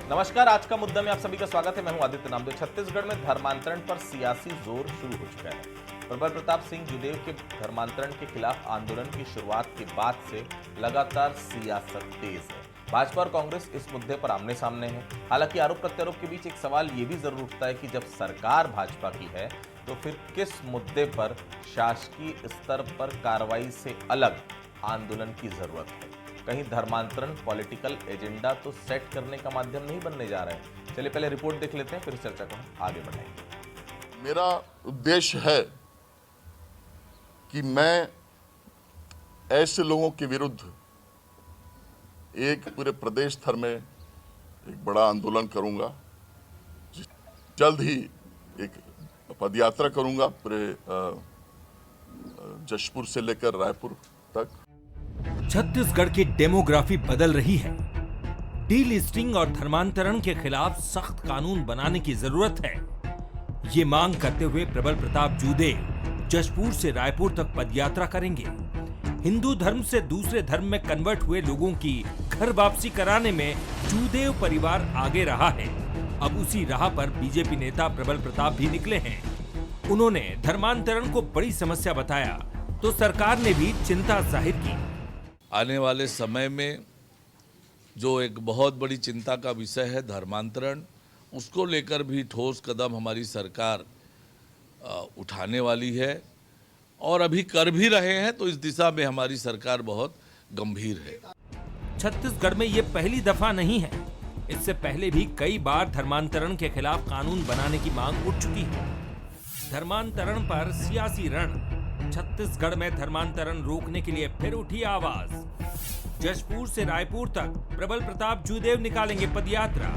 नमस्कार, आज का मुद्दा में आप सभी का स्वागत है। मैं हूं आदित्य नामदेव। छत्तीसगढ़ में धर्मांतरण पर सियासी जोर शुरू हो चुका है। प्रबल प्रताप सिंह जूदेव के धर्मांतरण के खिलाफ आंदोलन की शुरुआत के बाद से लगातार सियासत तेज है। भाजपा और कांग्रेस इस मुद्दे पर आमने सामने है। हालांकि आरोप प्रत्यारोप के बीच एक सवाल ये भी जरूर उठता है कि जब सरकार भाजपा की है तो फिर किस मुद्दे पर शासकीय स्तर पर कार्रवाई से अलग आंदोलन की जरूरत है। कहीं धर्मांतरण पॉलिटिकल एजेंडा तो सेट करने का माध्यम नहीं बनने जा रहा है। चलिए पहले रिपोर्ट देख लेते हैं, फिर चर्चा को आगे बढ़ाएंगे। मेरा उद्देश्य है कि मैं ऐसे लोगों के विरुद्ध एक पूरे प्रदेश स्तर में एक बड़ा आंदोलन करूंगा। जल्द ही एक पदयात्रा करूंगा पूरे जशपुर से लेकर रायपुर तक। छत्तीसगढ़ की डेमोग्राफी बदल रही है। डीलिस्टिंग और धर्मांतरण के खिलाफ सख्त कानून बनाने की जरूरत है। ये मांग करते हुए प्रबल प्रताप जूदेव जशपुर से रायपुर तक पदयात्रा करेंगे। हिंदू धर्म से दूसरे धर्म में कन्वर्ट हुए लोगों की घर वापसी कराने में जूदेव परिवार आगे रहा है। अब उसी राह पर बीजेपी नेता प्रबल प्रताप भी निकले हैं। उन्होंने धर्मांतरण को बड़ी समस्या बताया तो सरकार ने भी चिंता जाहिर की। आने वाले समय में जो एक बहुत बड़ी चिंता का विषय है धर्मांतरण, उसको लेकर भी ठोस कदम हमारी सरकार उठाने वाली है और अभी कर भी रहे हैं। तो इस दिशा में हमारी सरकार बहुत गंभीर है। छत्तीसगढ़ में ये पहली दफा नहीं है। इससे पहले भी कई बार धर्मांतरण के खिलाफ कानून बनाने की मांग उठ चुकी है। धर्मांतरण पर सियासी रण। छत्तीसगढ़ में धर्मांतरण रोकने के लिए फिर उठी आवाज। जशपुर से रायपुर तक प्रबल प्रताप जूदेव निकालेंगे पदयात्रा।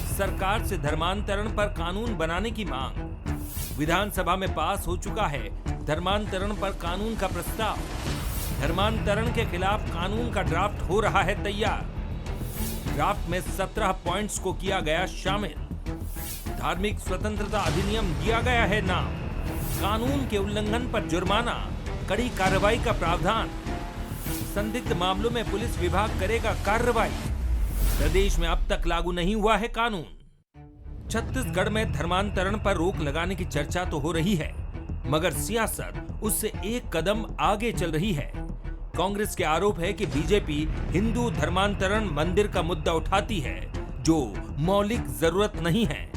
सरकार से धर्मांतरण पर कानून बनाने की मांग। विधानसभा में पास हो चुका है धर्मांतरण पर कानून का प्रस्ताव। धर्मांतरण के खिलाफ कानून का ड्राफ्ट हो रहा है तैयार। ड्राफ्ट में 17 पॉइंट्स को किया गया शामिल। धार्मिक स्वतंत्रता अधिनियम दिया गया है नाम। कानून के उल्लंघन पर जुर्माना, कड़ी कार्रवाई का प्रावधान। संदिग्ध मामलों में पुलिस विभाग करेगा कार्रवाई। प्रदेश में अब तक लागू नहीं हुआ है कानून। छत्तीसगढ़ में धर्मांतरण पर रोक लगाने की चर्चा तो हो रही है, मगर सियासत उससे एक कदम आगे चल रही है। कांग्रेस के आरोप है कि बीजेपी हिंदू धर्मांतरण मंदिर का मुद्दा उठाती है, जो मौलिक जरूरत नहीं है।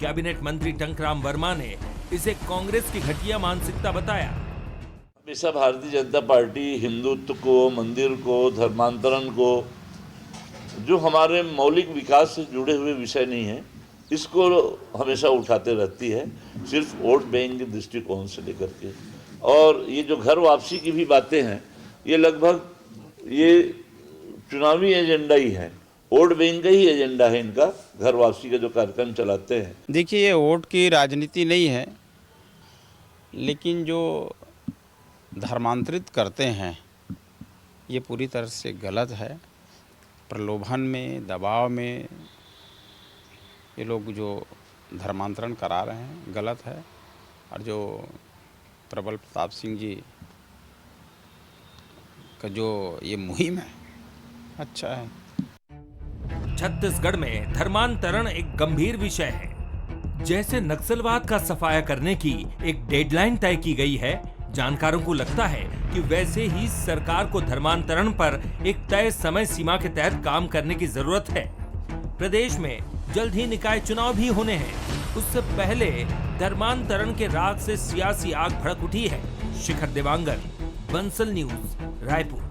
कैबिनेट मंत्री टंकराम वर्मा ने इसे कांग्रेस की घटिया मानसिकता बताया। हमेशा भारतीय जनता पार्टी हिंदुत्व को, मंदिर को, धर्मांतरण को, जो हमारे मौलिक विकास से जुड़े हुए विषय नहीं है, इसको हमेशा उठाते रहती है, सिर्फ वोट बैंक के दृष्टिकोण से लेकर के। और ये जो घर वापसी की भी बातें हैं, ये लगभग ये चुनावी एजेंडा ही है, वोट बैंक का ही एजेंडा है इनका। घर वापसी का जो कार्यक्रम चलाते हैं, देखिए ये वोट की राजनीति नहीं है, लेकिन जो धर्मांतरित करते हैं ये पूरी तरह से गलत है। प्रलोभन में, दबाव में ये लोग जो धर्मांतरण करा रहे हैं गलत है। और जो प्रबल प्रताप सिंह जी का जो ये मुहिम है अच्छा है। छत्तीसगढ़ में धर्मांतरण एक गंभीर विषय है। जैसे नक्सलवाद का सफाया करने की एक डेडलाइन तय की गई है, जानकारों को लगता है कि वैसे ही सरकार को धर्मांतरण पर एक तय समय सीमा के तहत काम करने की जरूरत है। प्रदेश में जल्द ही निकाय चुनाव भी होने हैं। उससे पहले धर्मांतरण के राग से सियासी आग भड़क उठी है। शिखर देवांगन, बंसल न्यूज, रायपुर।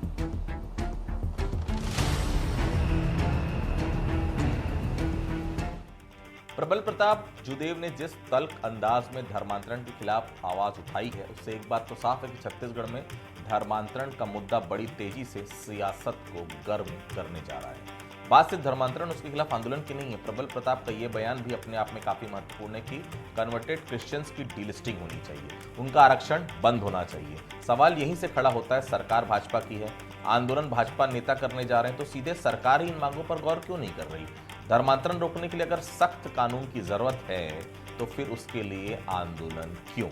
प्रबल प्रताप जूदेव ने जिस तल्ख अंदाज में धर्मांतरण के खिलाफ आवाज उठाई है, उससे एक बात तो साफ है कि छत्तीसगढ़ में धर्मांतरण का मुद्दा बड़ी तेजी से सियासत को गर्म करने जा रहा है। बात सिर्फ धर्मांतरण उसके खिलाफ आंदोलन की नहीं है। प्रबल प्रताप का यह बयान भी अपने आप में काफी महत्वपूर्ण है कि कन्वर्टेड क्रिश्चियंस की डीलिस्टिंग होनी चाहिए, उनका आरक्षण बंद होना चाहिए। सवाल यहीं से खड़ा होता है, सरकार भाजपा की है, आंदोलन भाजपा नेता करने जा रहे हैं, तो सीधे सरकार ही इन मांगों पर गौर क्यों नहीं कर रही। धर्मांतरण रोकने के लिए अगर सख्त कानून की जरूरत है तो फिर उसके लिए आंदोलन क्यों।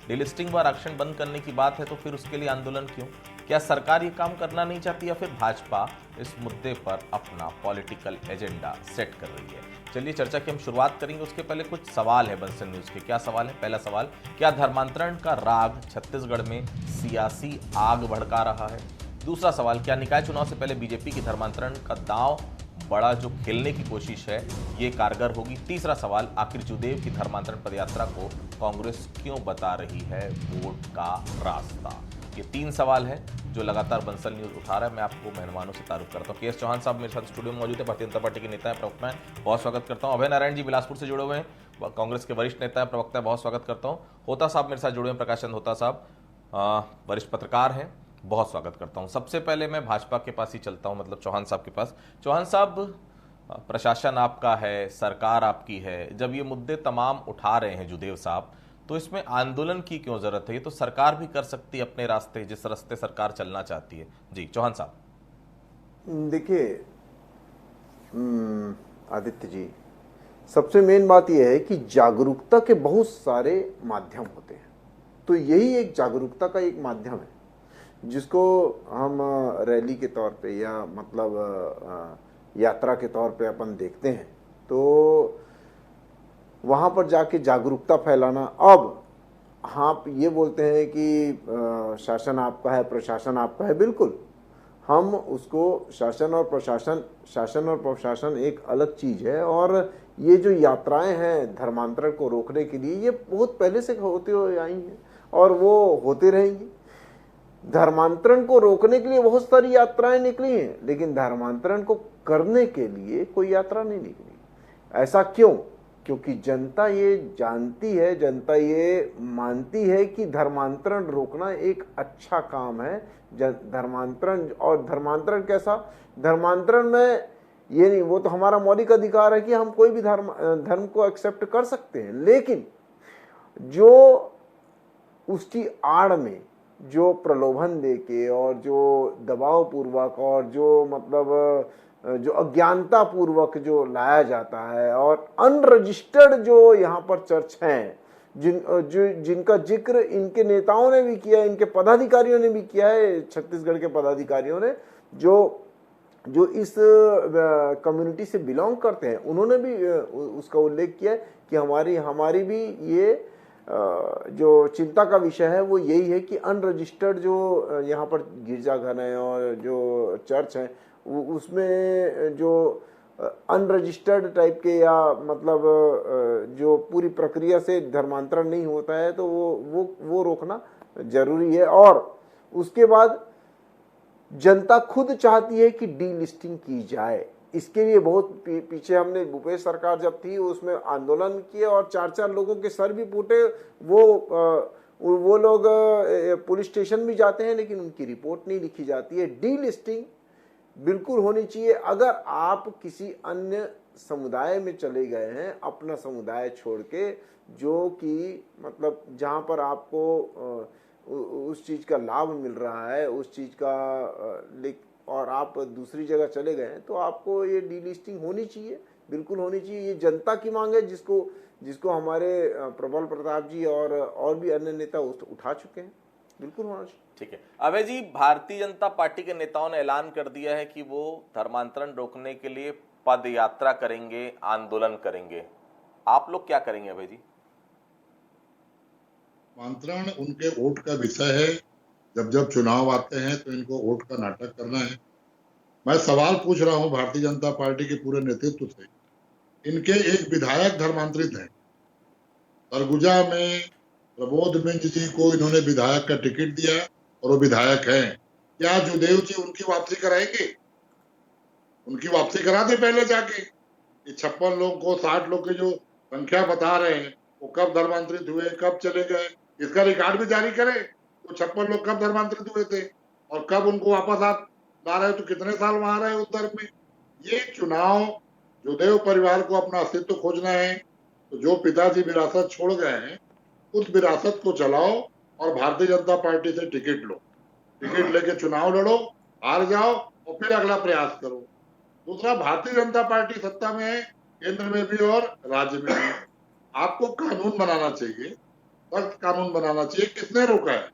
डिलिस्टिंग व आरक्षण बंद करने की बात है तो फिर उसके लिए आंदोलन क्यों। क्या सरकार ये काम करना नहीं चाहती या फिर भाजपा इस मुद्दे पर अपना पॉलिटिकल एजेंडा सेट कर रही है? चलिए चर्चा की हम शुरुआत करेंगे। उसके पहले कुछ सवाल है बंसल न्यूज के। क्या सवाल है? पहला सवाल, क्या धर्मांतरण का राग छत्तीसगढ़ में सियासी आग भड़का रहा है? दूसरा सवाल, क्या निकाय चुनाव से पहले बीजेपी की धर्मांतरण का दांव बड़ा जो खेलने की कोशिश है ये कारगर होगी? तीसरा सवाल, आखिर जुदेव की धर्मांतरण पदयात्रा को कांग्रेस क्यों बता रही है वोट का रास्ता? ये 3 सवाल है जो लगातार बंसल न्यूज उठा रहा है। मैं आपको मेहमानों से तारुफ करता हूँ। के.एस. चौहान साहब मेरे साथ स्टूडियो में मौजूद है, भारतीय जनता पार्टी के नेता है, प्रवक्ता हैं, बहुत स्वागत करता हूँ। अभय नारायण जी बिलासपुर से जुड़े हुए हैं, कांग्रेस के वरिष्ठ नेता है, प्रवक्ता है, बहुत स्वागत करता हूँ। होता साहब मेरे साथ जुड़े हैं, प्रकाश चंद होता साहब वरिष्ठ पत्रकार हैं, बहुत स्वागत करता हूँ। सबसे पहले मैं भाजपा के पास ही चलता हूँ, मतलब चौहान साहब के पास। चौहान साहब, प्रशासन आपका है, सरकार आपकी है, जब ये मुद्दे तमाम उठा रहे हैं जुदेव साहब, तो इसमें आंदोलन की क्यों जरूरत है? ये तो सरकार भी कर सकती है अपने रास्ते, जिस रास्ते सरकार चलना चाहती है। जी चौहान साहब। देखिए आदित्य जी, सबसे मेन बात यह है कि जागरूकता के बहुत सारे माध्यम होते हैं, तो यही एक जागरूकता का एक माध्यम है जिसको हम रैली के तौर पे या मतलब यात्रा के तौर पे अपन देखते हैं। तो वहाँ पर जाके जागरूकता फैलाना। अब आप ये बोलते हैं कि शासन आपका है, प्रशासन आपका है, बिल्कुल हम उसको शासन और प्रशासन एक अलग चीज़ है। और ये जो यात्राएं हैं धर्मांतरण को रोकने के लिए, ये बहुत पहले से होते हुए आई हैं और वो होती रहेंगी। धर्मांतरण को रोकने के लिए बहुत सारी यात्राएं निकली हैं, लेकिन धर्मांतरण को करने के लिए कोई यात्रा नहीं निकली। ऐसा क्यों? क्योंकि जनता ये जानती है, जनता ये मानती है कि धर्मांतरण रोकना एक अच्छा काम है। धर्मांतरण, और धर्मांतरण कैसा? धर्मांतरण में ये नहीं, वो तो हमारा मौलिक अधिकार है कि हम कोई भी धर्म को एक्सेप्ट कर सकते हैं, लेकिन जो उसकी आड़ में जो प्रलोभन देके और जो दबाव पूर्वक और जो मतलब जो अज्ञानता पूर्वक जो लाया जाता है, और अनरजिस्टर्ड जो यहाँ पर चर्च हैं, जिनका जिक्र इनके नेताओं ने भी किया, इनके पदाधिकारियों ने भी किया है, छत्तीसगढ़ के पदाधिकारियों ने जो इस कम्युनिटी से बिलोंग करते हैं, उन्होंने भी उसका उल्लेख किया है कि हमारी भी ये जो चिंता का विषय है वो यही है कि अनरजिस्टर्ड जो यहाँ पर गिरजाघर हैं और जो चर्च हैं, उसमें जो अनरजिस्टर्ड टाइप के या मतलब जो पूरी प्रक्रिया से धर्मांतरण नहीं होता है, तो वो रोकना जरूरी है। और उसके बाद जनता खुद चाहती है कि डीलिस्टिंग की जाए। इसके लिए बहुत पीछे हमने भूपेश सरकार जब थी उसमें आंदोलन किए और 4-4 लोगों के सर भी फूटे। वो लोग पुलिस स्टेशन भी जाते हैं, लेकिन उनकी रिपोर्ट नहीं लिखी जाती है। डीलिस्टिंग बिल्कुल होनी चाहिए। अगर आप किसी अन्य समुदाय में चले गए हैं, अपना समुदाय छोड़ के, जो कि मतलब जहाँ पर आपको उस चीज़ का लाभ मिल रहा है, उस चीज़ का और आप दूसरी जगह चले गए हैं, तो आपको ये डीलिस्टिंग होनी चाहिए, बिल्कुल होनी चाहिए। ये जनता की मांग है जिसको हमारे प्रबल प्रताप जी और भी अन्य नेता उठा चुके हैं, बिल्कुल होना चाहिए। ठीक है अभय जी, भारतीय जनता पार्टी के नेताओं ने ऐलान कर दिया है कि वो धर्मांतरण रोकने के लिए पद यात्रा करेंगे, आंदोलन करेंगे। आप लोग क्या करेंगे अभय जी? धर्मांतरण उनके वोट का विषय है। जब चुनाव आते हैं तो इनको वोट का नाटक करना है। मैं सवाल पूछ रहा हूं भारतीय जनता पार्टी के पूरे नेतृत्व से। इनके एक विधायक धर्मांतरित हैं। सरगुजा में प्रबोध मिंज जी को इन्होंने विधायक का टिकट दिया और वो विधायक हैं। क्या जुदेव जी उनकी वापसी कराएंगे? उनकी वापसी करा दे पहले जाके। 56 लोग को 60 लोग की जो संख्या बता रहे हैं, वो कब धर्मांतरित हुए, कब चले गए, इसका रिकॉर्ड भी जारी करें। तो 56 लोग कब धर्मांतरित हुए थे और कब उनको वापस ला रहे, तो कितने साल वहां रहे उस धर्म में। ये चुनाव जुदेव परिवार को अपना अस्तित्व खोजना है, तो जो पिताजी विरासत छोड़ गए हैं उस विरासत को चलाओ और भारतीय जनता पार्टी से टिकट लो। टिकट लेके चुनाव लड़ो, हार जाओ और फिर अगला प्रयास करो। दूसरा, भारतीय जनता पार्टी सत्ता में है, केंद्र में भी और राज्य में भी। आपको कानून बनाना चाहिए, सख्त कानून बनाना चाहिए। किसने रोका है?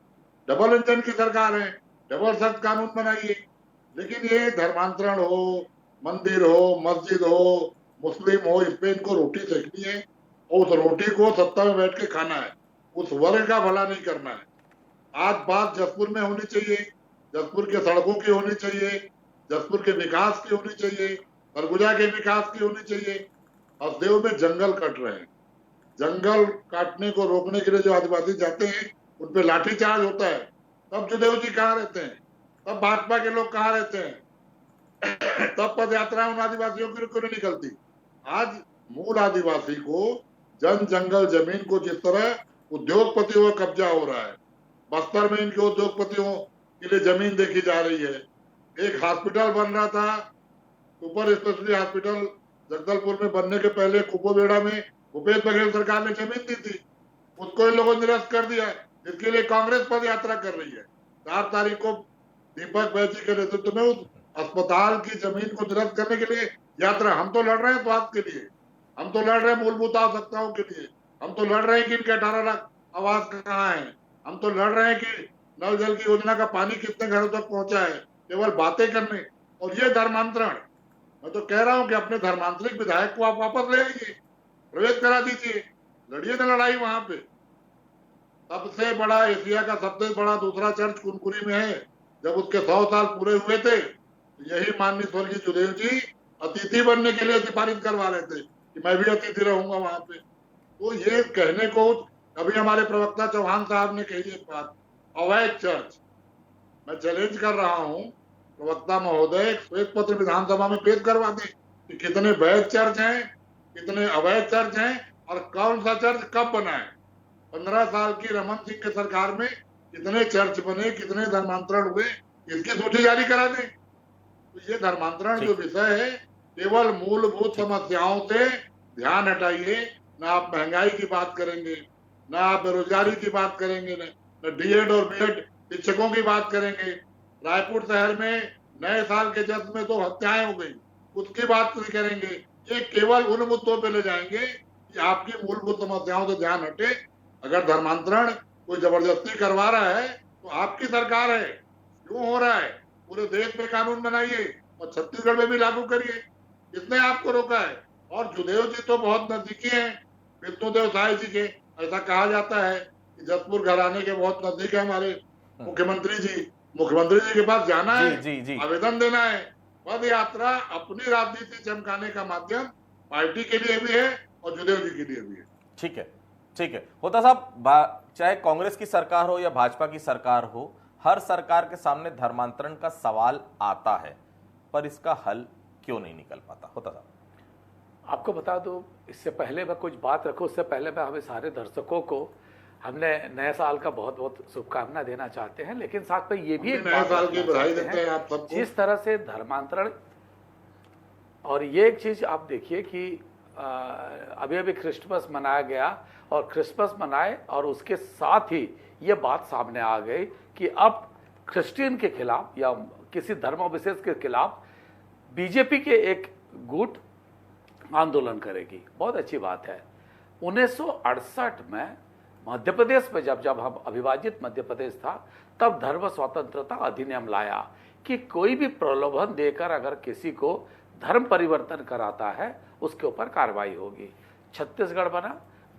डबल इंजन की सरकार है, डबल सख्त कानून बनाइए। लेकिन ये धर्मांतरण हो, मंदिर हो, मस्जिद हो, मुस्लिम हो, इस पे इनको रोटी सेकनी है और उस रोटी को सत्ता में बैठ के खाना है, उस वर्ग का भला नहीं करना है। आज बात जसपुर में होनी चाहिए, जसपुर के सड़कों की होनी चाहिए, जसपुर के विकास की होनी चाहिए, सरगुजा के विकास की होनी चाहिए। हसदेव में जंगल कट रहे हैं, जंगल काटने को रोकने के लिए जो आदिवासी जाते हैं उन पे लाठीचार्ज होता है। तब जुदेव जी कहाँ रहते हैं, तब भाजपा के लोग कहाँ रहते हैं, तब पद यात्रा उन आदिवासियों की क्यों नहीं निकलती। आज मूल आदिवासी को जन जंगल जमीन को जिस तरह उद्योगपतियों का कब्जा हो रहा है, बस्तर में इनके उद्योगपतियों के लिए जमीन देखी जा रही है। एक हॉस्पिटल बन रहा था, सुपर स्पेशलिटी हॉस्पिटल जगदलपुर में बनने के पहले कुपोबेड़ा में भूपेश बघेल सरकार ने जमीन दी थी, उसको इन लोगों ने निरस्त कर दिया, जिसके लिए कांग्रेस पद यात्रा कर रही है। 4 तारीख को दीपक बैजी के नेतृत्व में उस अस्पताल की जमीन को निरस्त करने के लिए यात्रा। हम तो लड़ रहे हैं स्वास्थ्य के लिए, हम तो लड़ रहे हैं मूलभूत आवश्यकताओं के लिए, हम तो लड़ रहे हैं कि इनके 18 लाख आवास कहाँ है, हम तो लड़ रहे हैं कि नल जल की योजना का पानी कितने घरों तक पहुंचा है। केवल बातें करने और ये धर्मांतरण, मैं तो कह रहा हूं कि अपने धर्मांतरिक विधायक को आप वापस ले आइए, प्रवेश करा दीजिए, लड़िए ना लड़ाई वहां पे। सबसे बड़ा एशिया का सबसे बड़ा दूसरा चर्च कुनकुरी में है। जब उसके 100 साल पूरे हुए थे तो यही माननीय स्वर्गीय सुदेव जी अतिथि बनने के लिए सिफारिश करवा रहे थे कि मैं भी अतिथि रहूंगा वहां पे। तो ये कहने को अभी हमारे प्रवक्ता चौहान साहब ने कही एक बात, अवैध चर्च। मैं चैलेंज कर रहा हूं प्रवक्ता महोदय, श्वेत पत्र विधानसभा में पेश करवा दें कि कितने वैध चर्च हैं, कितने अवैध चर्च हैं और कौन सा चर्च कब बना है। 15 साल की रमन सिंह के सरकार में कितने चर्च बने, कितने धर्मांतरण हुए, इसकी सूची जारी करा दें। तो ये धर्मांतरण जो विषय है, केवल मूलभूत समस्याओं से ध्यान हटाइए। ना आप महंगाई की बात करेंगे, ना आप बेरोजगारी की बात करेंगे, न डीएड और बीएड शिक्षकों की बात करेंगे। रायपुर शहर में नए साल के जश्न में 2 हत्याएं हो गई, उसकी बात नहीं करेंगे। ये केवल उन मुद्दों पे ले जाएंगे कि आपकी मूलभूत समस्याओं से ध्यान हटे। अगर धर्मांतरण कोई जबरदस्ती करवा रहा है तो आपकी सरकार है, क्यों हो रहा है, पूरे देश में कानून बनाइए और छत्तीसगढ़ में भी लागू करिए। किसने आपको रोका है। और जुदेव जी तो बहुत नजदीकी हैं विष्णुदेव साय जी के। ऐसा कहा जाता है कि जसपुर घराने के बहुत नजदीक है हमारे मुख्यमंत्री जी। मुख्यमंत्री जी के पास जाना है, जी। आवेदन देना है। पद यात्रा अपनी राजनीति चमकाने का माध्यम पार्टी के लिए भी है और जुदेव जी के लिए भी है। ठीक है, ठीक है। होता साहब, चाहे कांग्रेस की सरकार हो या भाजपा की सरकार हो, हर सरकार के सामने धर्मांतरण का सवाल आता है, पर इसका हल क्यों नहीं निकल पाता। होता साहब, आपको बता दूं, इससे पहले मैं कुछ बात रखूं, उससे पहले मैं हमें सारे दर्शकों को हमने नए साल का बहुत बहुत शुभकामना देना चाहते हैं। लेकिन साथ में ये भी एक नए साल की बधाई देते हैं आप सबको। जिस तरह से धर्मांतरण, और ये एक चीज आप देखिए कि अभी अभी क्रिसमस मनाया गया और क्रिसमस मनाए और उसके साथ ही ये बात सामने आ गई कि अब क्रिश्चियन के खिलाफ या किसी धर्म विशेष के खिलाफ बीजेपी के एक गुट आंदोलन करेगी। बहुत अच्छी बात है। 1968 में मध्य प्रदेश में जब हम अविभाजित मध्य प्रदेश था, तब धर्म स्वतंत्रता अधिनियम लाया कि कोई भी प्रलोभन देकर अगर किसी को धर्म परिवर्तन कराता है उसके ऊपर कार्रवाई होगी। छत्तीसगढ़ बना,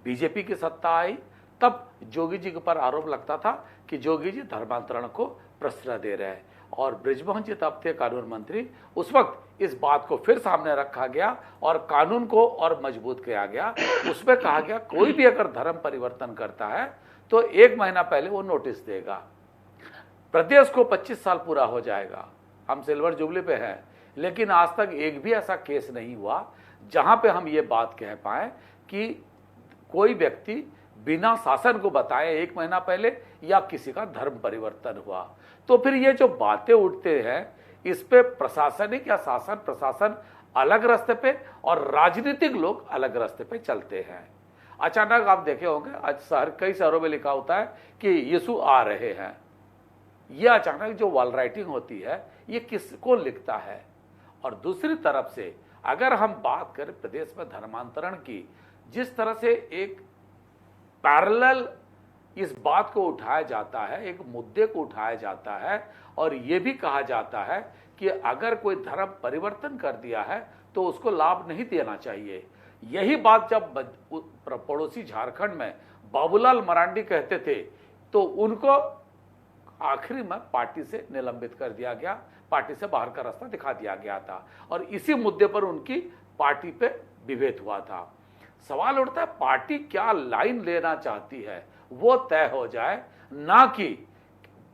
बीजेपी की सत्ता आई, तब जोगी जी के ऊपर आरोप लगता था कि जोगी जी धर्मांतरण को प्रश्रय दे रहे हैं और बृजमोहन जी तब थे कानून मंत्री। उस वक्त इस बात को फिर सामने रखा गया और कानून को और मजबूत किया गया। उसमें कहा गया कोई भी अगर धर्म परिवर्तन करता है तो 1 महीना पहले वो नोटिस देगा। प्रदेश को 25 साल पूरा हो जाएगा, हम सिल्वर जुबली पे हैं, लेकिन आज तक एक भी ऐसा केस नहीं हुआ जहां पे हम ये बात कह पाए कि कोई व्यक्ति बिना शासन को बताए 1 महीना पहले या किसी का धर्म परिवर्तन हुआ। तो फिर ये जो बातें उठते हैं, इस पे प्रशासनिक या शासन प्रशासन अलग रास्ते पे और राजनीतिक लोग अलग रास्ते पे चलते हैं। अचानक आप देखे होंगे आज कई शहरों में लिखा होता है कि यीशु आ रहे हैं। यह अचानक जो वॉल राइटिंग होती है, ये किसको लिखता है। और दूसरी तरफ से अगर हम बात करें प्रदेश में धर्मांतरण की, जिस तरह से एक पैरेलल इस बात को उठाया जाता है, एक मुद्दे को उठाया जाता है और ये भी कहा जाता है कि अगर कोई धर्म परिवर्तन कर दिया है तो उसको लाभ नहीं देना चाहिए। यही बात जब पड़ोसी झारखंड में बाबूलाल मरांडी कहते थे तो उनको आखिरी में पार्टी से निलंबित कर दिया गया, पार्टी से बाहर का रास्ता दिखा दिया गया था और इसी मुद्दे पर उनकी पार्टी पे विभेद हुआ था। सवाल उठता है पार्टी क्या लाइन लेना चाहती है वो तय हो जाए, ना कि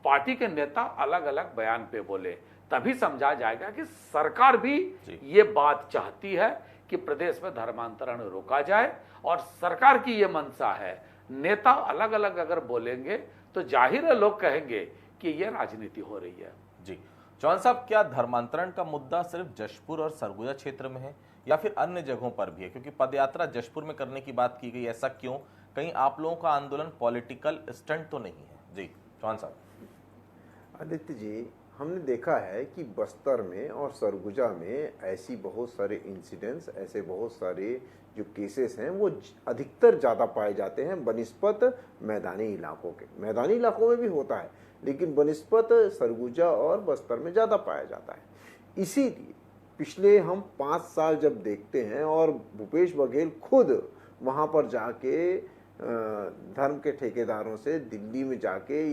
पार्टी के नेता अलग अलग बयान पे बोले, तभी समझा जाएगा कि सरकार भी ये बात चाहती है कि प्रदेश में धर्मांतरण रोका जाए और सरकार की ये मंशा है। नेता अलग अलग अगर बोलेंगे तो जाहिर है लोग कहेंगे कि ये राजनीति हो रही है। जी चौहान साहब, क्या धर्मांतरण का मुद्दा सिर्फ जशपुर और सरगुजा क्षेत्र में है या फिर अन्य जगहों पर भी है? क्योंकि पदयात्रा जशपुर में करने की बात की गई, ऐसा क्यों? कहीं आप लोगों का आंदोलन पॉलिटिकल स्टंट तो नहीं है? जी चौहान साहब। आदित्य जी, हमने देखा है कि बस्तर में और सरगुजा में ऐसी बहुत सारे इंसिडेंट्स, ऐसे बहुत सारे जो केसेस हैं वो अधिकतर ज़्यादा पाए जाते हैं बनिस्पत मैदानी इलाकों के। मैदानी इलाकों में भी होता है लेकिन बनिस्पत सरगुजा और बस्तर में ज़्यादा पाया जाता है। इसीलिए पिछले हम 5 साल जब देखते हैं और भूपेश बघेल खुद वहाँ पर जाके धर्म के ठेकेदारों से दिल्ली में जाके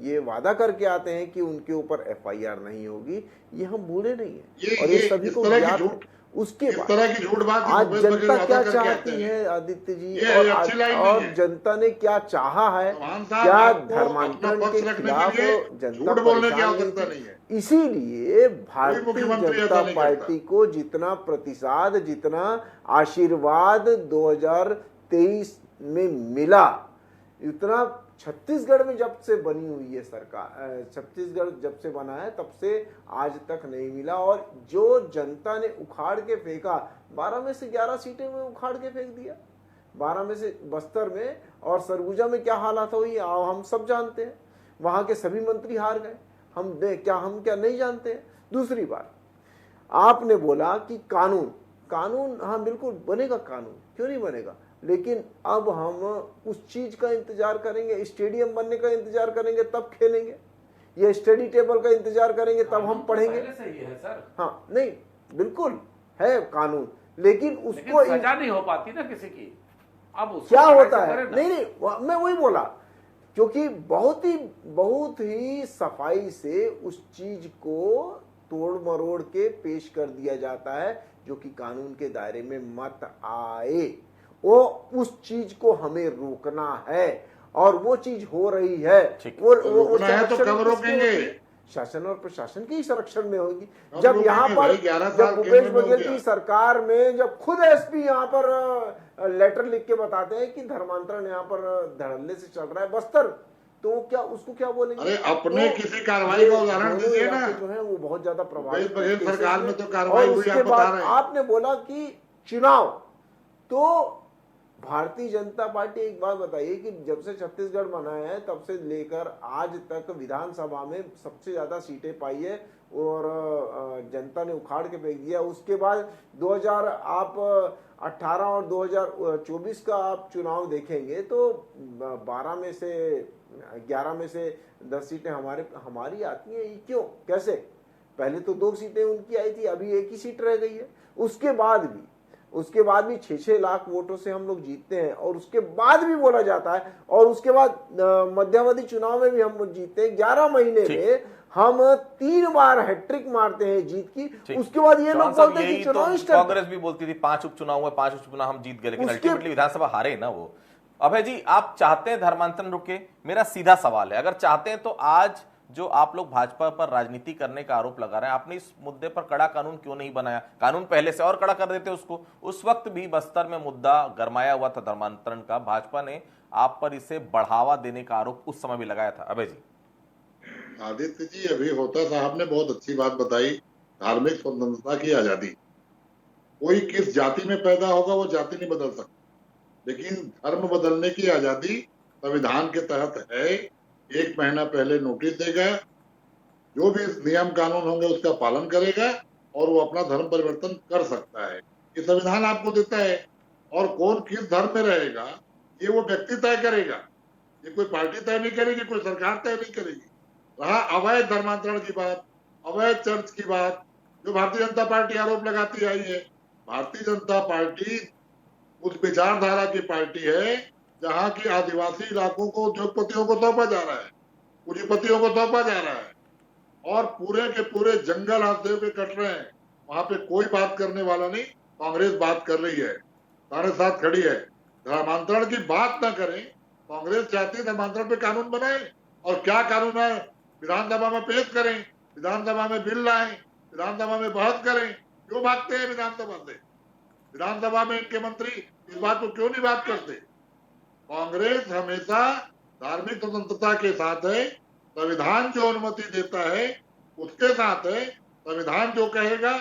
ये वादा करके आते हैं कि उनके ऊपर FIR नहीं होगी, ये हम भूले नहीं है और ये सभी को याद। उसके बाद आज जनता क्या चाहती है आदित्य जी, और जनता ने क्या चाहा है, क्या धर्मांतरण के खिलाफ जनता परेशान है। इसीलिए भारतीय जनता पार्टी को जितना प्रतिसाद, जितना आशीर्वाद 2023 में मिला, उतना छत्तीसगढ़ में जब से बनी हुई है सरकार, छत्तीसगढ़ जब से बना है तब से आज तक नहीं मिला। और जो जनता ने उखाड़ के फेंका, 12 में से 11 सीटें में उखाड़ के फेंक दिया। 12 में से बस्तर में और सरगुजा में क्या हालात हुई हम सब जानते हैं। वहां के सभी मंत्री हार गए, हम क्या नहीं जानते हैं। दूसरी बात, आपने बोला कि कानून हाँ बिल्कुल बनेगा, कानून क्यों नहीं बनेगा, लेकिन अब हम उस चीज का इंतजार करेंगे, स्टेडियम बनने का इंतजार करेंगे तब खेलेंगे, या स्टडी टेबल का इंतजार करेंगे तब हम पढ़ेंगे। सही है सर। हाँ नहीं, बिल्कुल है कानून, लेकिन उसको सजा नहीं हो पाती ना किसी की। अब क्या होता है, नहीं मैं वही बोला, क्योंकि बहुत ही सफाई से उस चीज को तोड़ मरोड़ के पेश कर दिया जाता है जो कि कानून के दायरे में मत आए। वो उस चीज को हमें रोकना है और वो चीज हो रही है। वो है तो कब रोकेंगे? शासन और प्रशासन के ही संरक्षण में होगी। जब यहाँ पर जब भूपेश बघेल की सरकार में जब खुद SP यहाँ पर लेटर लिख के बताते हैं कि धर्मांतरण यहाँ पर धड़ल्ले से चल रहा है बस्तर, तो क्या उसको क्या बोलेंगे? अरे अपने किसी कार्रवाई का उदाहरण दीजिए ना। जो है वो बहुत ज्यादा प्रभावित सरकार में तो कार्रवाई हुई, उसके बाद आपने बोला कि चुनाव, तो भारतीय जनता पार्टी एक बात बताइए कि जब से छत्तीसगढ़ बना है तब से लेकर आज तक विधानसभा में सबसे ज्यादा सीटें पाई है और जनता ने उखाड़ के फेंक दिया। उसके बाद 2018 और 2024 का आप चुनाव देखेंगे तो 12 में से 11 में से 10 सीटें हमारी आती हैं। क्यों, कैसे? पहले तो 2 सीटें उनकी आई थी, अभी 1 ही सीट रह गई है। उसके बाद भी 6-6 लाख वोटों से हम लोग जीतते हैं और उसके बाद भी बोला जाता है, और उसके बाद मध्यावधि चुनाव में भी हम जीतते हैं। 11 महीने में हम 3 बार हैट्रिक मारते हैं जीत की। उसके बाद ये लोग बोलते हैं कि चुनाव कांग्रेस भी बोलती थी 5 उपचुनाव हुए, 5 उपचुनाव हम जीत गए, लेकिन अल्टीमेटली विधानसभा हारे ना वो। अभय जी, आप चाहते हैं धर्मांतरण रुके? मेरा सीधा सवाल है, अगर चाहते हैं तो आज जो आप लोग भाजपा पर राजनीति करने का आरोप लगा रहे हैं, आपने इस मुद्दे पर कड़ा कानून क्यों नहीं बनाया? कानून पहले से और कड़ा कर देते उसको। उस वक्त भी बस्तर में मुद्दा गरमाया हुआ था धर्मांतरण का, भाजपा ने आप पर इसे बढ़ावा देने का आरोप उस समय भी लगाया था। अभय जी। आदित्य जी, अभी होता साहब ने बहुत अच्छी बात बताई, धार्मिक स्वतंत्रता की आजादी। कोई किस जाति में पैदा होगा वो जाति नहीं बदल सकता, लेकिन धर्म बदलने की आजादी संविधान के तहत है। 1 महीना पहले नोटिस देगा, जो भी नियम कानून होंगे उसका पालन करेगा और वो अपना धर्म परिवर्तन कर सकता है। ये संविधान आपको देता है, और कौन किस धर्म में रहेगा ये वो व्यक्ति तय करेगा। ये कोई पार्टी तय नहीं करेगी, कोई सरकार तय नहीं करेगी। रहा अवैध धर्मांतरण की बात, अवैध चर्च की बात, जो भारतीय जनता पार्टी आरोप लगाती आई है, भारतीय जनता पार्टी उस विचारधारा की पार्टी है जहां की आदिवासी इलाकों को उद्योगपतियों को सौंपा जा रहा है, पूंजीपतियों को सौंपा जा रहा है, और पूरे के पूरे जंगल हाथियों के कट रहे हैं। वहां पे कोई बात करने वाला नहीं, कांग्रेस बात कर रही है, हमारे साथ खड़ी है। धर्मांतरण की बात ना करें, कांग्रेस चाहती है धर्मांतरण पे कानून बनाए, और क्या कानून है विधानसभा में पेश करें, विधानसभा में बिल लाएं, विधानसभा में बहस करें। क्यों भागते हैं विधानसभा से? विधानसभा में इनके मंत्री इस बात को क्यों नहीं बात करते? कांग्रेस हमेशा धार्मिक स्वतंत्रता के साथ है, संविधान जो अनुमति देता है उसके साथ है। संविधान जो कहेगा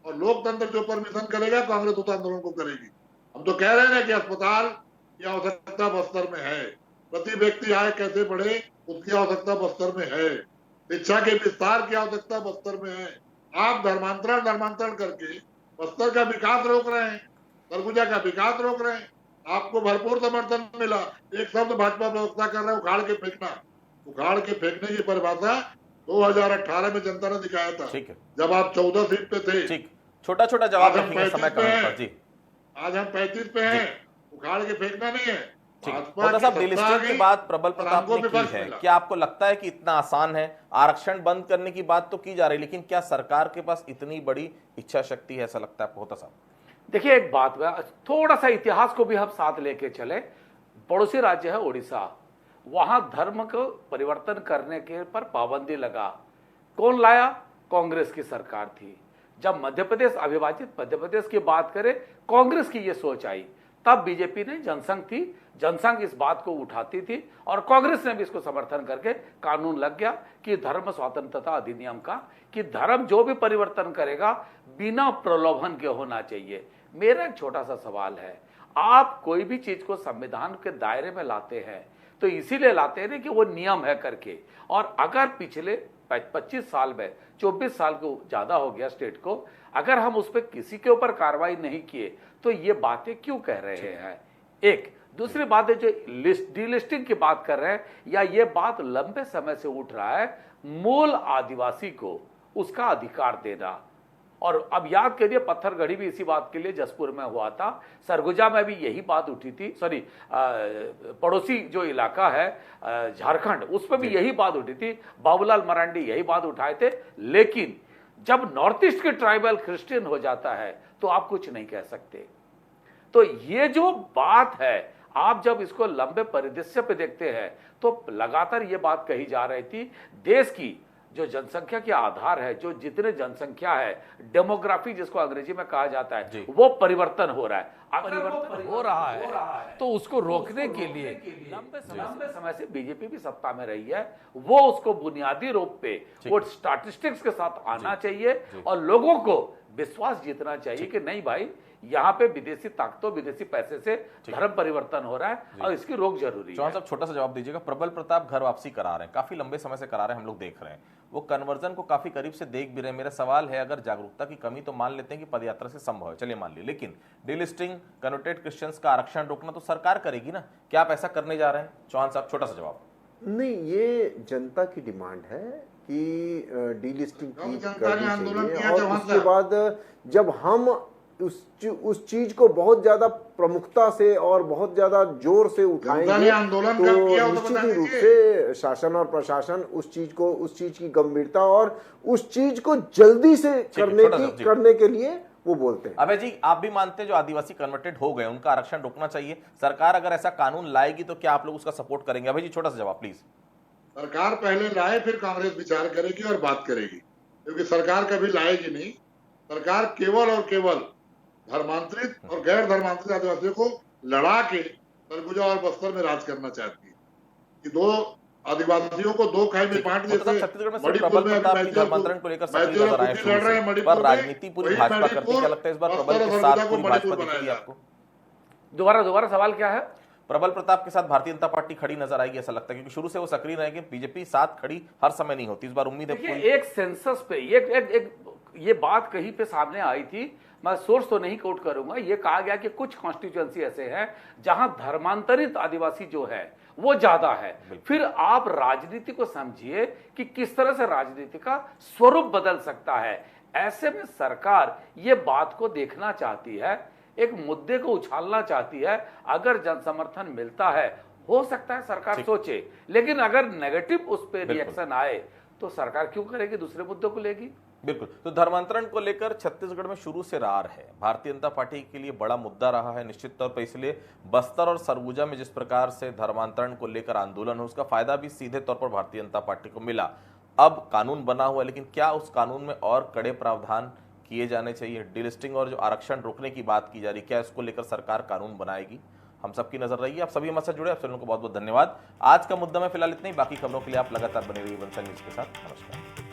और लोकतंत्र जो परमिशन करेगा, कांग्रेस उस आंदोलन को करेगी। हम तो कह रहे हैं कि अस्पताल की आवश्यकता बस्तर में है, प्रति व्यक्ति आय कैसे बढ़े उसकी आवश्यकता बस्तर में है, शिक्षा के विस्तार की आवश्यकता बस्तर में है। आप धर्मांतरण करके बस्तर का विकास रोक रहे हैं, सरगुजा का विकास रोक रहे हैं। आपको भरपूर समर्थन मिला, एक शब्द भाजपा प्रवक्ता कर रहा है उखाड़ के फेंकना। उखाड़ के फेंकने की परिभाषा 2018 में जनता ने दिखाया था, जब आप 14 सीट पे थे। ठीक, छोटा छोटा जवाब रखेंगे समय कम पर जी। आज हम 35 पे हैं, उखाड़ के फेंकना नहीं है। साहब, डिलिस्टिंग की बात प्रबल प्रताप ने की है, क्या आपको लगता है कि इतना आसान है? आरक्षण बंद करने की बात तो की जा रही, लेकिन क्या सरकार के पास इतनी बड़ी इच्छा शक्ति है, ऐसा लगता है आपको? होता साहब, देखिए एक बात, थोड़ा सा इतिहास को भी हम साथ लेके चले। पड़ोसी राज्य है उड़ीसा, वहां धर्म को परिवर्तन करने के पर पाबंदी लगा। कौन लाया? कांग्रेस की सरकार थी। जब मध्य प्रदेश, अविभाजित मध्य प्रदेश की बात करें, कांग्रेस की यह सोच आई, तब बीजेपी ने, जनसंघ थी, जनसंघ इस बात को उठाती थी और कांग्रेस ने भी इसको समर्थन करके कानून लग गया कि धर्म स्वतंत्रता अधिनियम का, कि धर्म जो भी परिवर्तन करेगा बिना प्रलोभन के होना चाहिए। मेरा एक छोटा सा सवाल है, आप कोई भी चीज को संविधान के दायरे में लाते हैं तो इसीलिए लाते हैं कि वो नियम है करके, और अगर पिछले 25 साल में 24 साल को ज्यादा हो गया स्टेट को, अगर हम उस पर किसी के ऊपर कार्रवाई नहीं किए तो ये बातें क्यों कह रहे हैं? एक दूसरी बात है, जो डीलिस्टिंग की बात कर रहे हैं, या ये बात लंबे समय से उठ रहा है, मूल आदिवासी को उसका अधिकार देना। और अब याद करिए, पत्थरगढ़ी भी इसी बात के लिए जसपुर में हुआ था, सरगुजा में भी यही बात उठी थी, सॉरी पड़ोसी जो इलाका है झारखंड, उस पर भी यही बात उठी थी, बाबूलाल मरांडी यही बात उठाए थे। लेकिन जब नॉर्थ ईस्ट के ट्राइबल क्रिश्चियन हो जाता है तो आप कुछ नहीं कह सकते। तो ये जो बात है, आप जब इसको लंबे परिदृश्य पे देखते हैं तो लगातार ये बात कही जा रही थी, देश की जो जनसंख्या के आधार है, जो जितने जनसंख्या है, डेमोग्राफी जिसको अंग्रेजी में कहा जाता है, वो परिवर्तन हो रहा है। परिवर्तन हो रहा है तो उसको रोकने के लिए लंबे समय से बीजेपी भी सत्ता में रही है, वो उसको बुनियादी रूप पे वो स्टैटिस्टिक्स के साथ आना चाहिए और लोगों को विश्वास जीतना चाहिए कि नहीं भाई, यहाँ पे विदेशी ताकतों, विदेशी पैसे से धर्म परिवर्तन हो रहा है और इसकी रोक जरूरी है। चौहान साहब, छोटा सा जवाब दीजिएगा। प्रबल प्रताप घर वापसी करा रहे हैं, काफी लंबे समय से करा रहे हैं, हम लोग देख रहे हैं, वो कन्वर्जन को काफी करीब से देख भी रहे हैं। मेरा सवाल है, अगर जागरूकता की कमी तो मान लेते हैं कि पदयात्रा से संभव है, चलिए मान ली, लेकिन डिलिस्टिंग, कन्वर्टेड क्रिश्चियंस का आरक्षण रोकना तो सरकार करेगी ना, क्या आप ऐसा करने जा रहे हैं? चौहान साहब, छोटा सा जवाब। नहीं, ये जनता की डिमांड है कि डीलिस्टिंग की करनी चाहिए, और उसके बाद जब हम उस चीज को बहुत ज्यादा प्रमुखता से और बहुत ज्यादा जोर से उठाएंगे तो निश्चित ही रूप से शासन और प्रशासन उस चीज की गंभीरता और उस चीज को जल्दी से करने के लिए वो बोलते हैं। अभय जी, आप भी मानते हैं जो आदिवासी कन्वर्टेड हो गए उनका आरक्षण रोकना चाहिए, सरकार अगर ऐसा कानून लाएगी तो क्या आप लोग उसका सपोर्ट करेंगे? अभय जी, छोटा सा जवाब प्लीज। सरकार पहले लाए, फिर कांग्रेस विचार करेगी और बात करेगी, क्योंकि सरकार कभी लाएगी नहीं। सरकार केवल और केवल धर्मांतरित और गैर धर्मांतरित आदिवासियों को लड़ा के सरगुजा और बस्तर में राज करना चाहती है, कि दो आदिवासियों को दो खाई में बांट देते। छत्तीसगढ़ में प्रबल प्रताप की धर्मांतरण को लेकर सक्रिय नजर आए हैं, पर राजनीति पूरी भाजपा करती है, क्या लगता है इस बार प्रबल के साथ पूरी भाजपा दिखेगी आपको? दोबारा सवाल क्या है? प्रबल प्रताप के साथ भारतीय जनता पार्टी खड़ी नजर आएगी ऐसा लगता है, क्योंकि शुरू से वो सक्रिय रहेंगे, बीजेपी साथ खड़ी हर समय नहीं होती, इस बार उम्मीद है। एक सेंसस पे एक ये बात कहीं पे सामने आई थी, मैं सोर्स तो नहीं कोट करूंगा, ये कहा गया कि कुछ कॉन्स्टिट्यूएंसी ऐसे हैं जहां धर्मांतरित आदिवासी जो है वो ज्यादा है। फिर आप राजनीति को समझिए कि किस तरह से राजनीति का स्वरूप बदल सकता है। ऐसे में सरकार ये बात को देखना चाहती है, एक मुद्दे को उछालना चाहती है। अगर जन समर्थन मिलता है, हो सकता है सरकार सोचे, लेकिन अगर नेगेटिव उस पर रिएक्शन आए तो सरकार क्यों करेगी, दूसरे मुद्दों को लेगी। बिल्कुल। तो धर्मांतरण को लेकर छत्तीसगढ़ में शुरू से रार है, भारतीय जनता पार्टी के लिए बड़ा मुद्दा रहा है निश्चित तौर पर। इसलिए बस्तर और सरगुजा में जिस प्रकार से धर्मांतरण को लेकर आंदोलन हो, उसका फायदा भी सीधे तौर पर भारतीय जनता पार्टी को मिला। अब कानून बना हुआ है, लेकिन क्या उस कानून में और कड़े प्रावधान किए जाने चाहिए? डीलिस्टिंग और जो आरक्षण रोकने की बात की जा रही, क्या इसको लेकर सरकार कानून बनाएगी? हम सबकी नजर रही है। आप सभी हमारे साथ जुड़े, आप सभी को बहुत बहुत धन्यवाद। आज का मुद्दा में फिलहाल इतना ही। बाकी खबरों के लिए आप लगातार बने रहिए वंसल न्यूज के साथ। नमस्कार।